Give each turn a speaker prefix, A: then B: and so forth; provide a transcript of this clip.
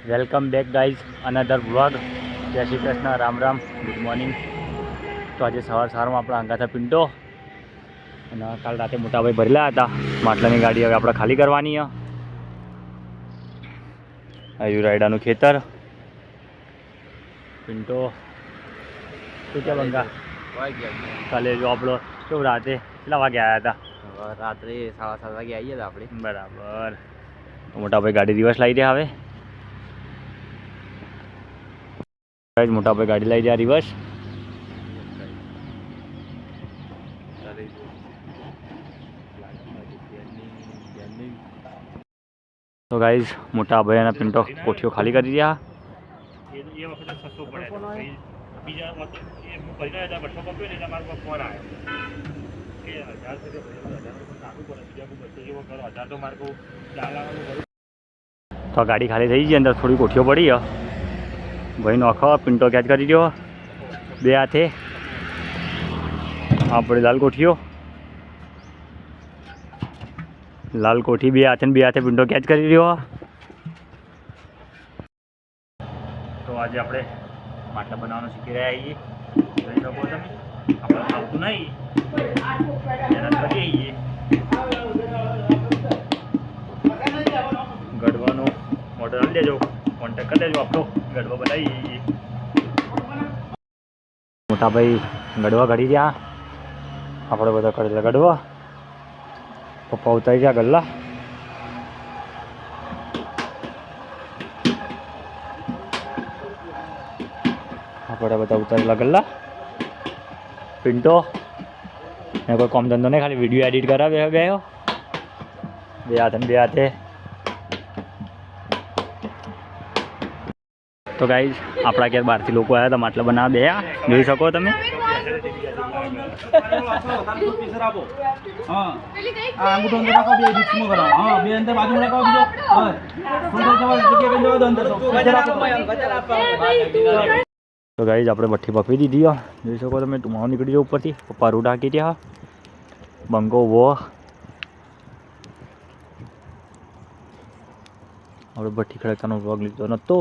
A: Welcome back guys another vlog. જય Shri Krishna, Ram Ram, good morning. તો આજે સવારમાં આપણા અંગાથા પિન્ટો અને કાલ રાતે મોટાભાઈ ભરેલા હતા માટલાની ગાડી. હવે આપણે ખાલી કરવાની હજુ રાયડાનું ખેતર. પિન્ટો શું કે બંગા કાલે જો આપણો કેવું રાતે કેટલા વાગે આવ્યા હતા?
B: રાત્રે 7:30 વાગે આવીએ હતા આપણે.
A: બરાબર. મોટાભાઈ ગાડી દિવસ લાવી દે. હવે મોટાભાઈ ગાડી લઈ જાય રિવર્સ. તો ગાઈઝ મોટાભાઈ અને પિન્ટો કોઠીઓ ખાલી કરી દીધા. તો ગાડી ખાલી થઈ ગઈ, અંદર થોડી કોઠીઓ પડી. ભાઈ નોખો પિન્ટો કેચ કરી દો બે હાથે. આપણે લાલ કોઠીઓ, લાલ કોઠી બે હાથે પિન્ટો કેચ કરી દો. તો આજે આપણે માટલા બનાવવાનું શીખી રહ્યા છીએ. જોઈ શકો તમે, આપણે આવતું નહીં ગઢવાનો ઓર્ડર લઈ લેજો, કોન્ટેક કરી લેજો. આપણો ગઢવા બનાવી જઈએ. મોટાભાઈ ગઢવા ઘડી ગયા, આપણે બધા કરેલા ગઢવા. પપ્પા ઉતારી ગયા ગલ્લા. આપણે બધા ઉતારેલા ગલ્લા. પિન્ટો ને કોઈ કામ ધંધો નહીં, ખાલી વિડીયો એડિટ કરાવે ગયો બે હાથે. તો ગાઈઝ આપણા ઘેર બહારથી લોકો આવ્યા હતા માટલા બનાવવા બે. જોઈ શકો તમે. તો ગાઈઝ આપણે ભઠ્ઠી પકવી દીધી. જોઈ શકો તમે, ધુમાડો નીકળી ગયો ઉપરથી. પપ્પા રૂ ઢાંકી રહ્યા. બંકો વો આપણે ભઠ્ઠી ખડકતાનો વ્લોગ લીધો નહોતો.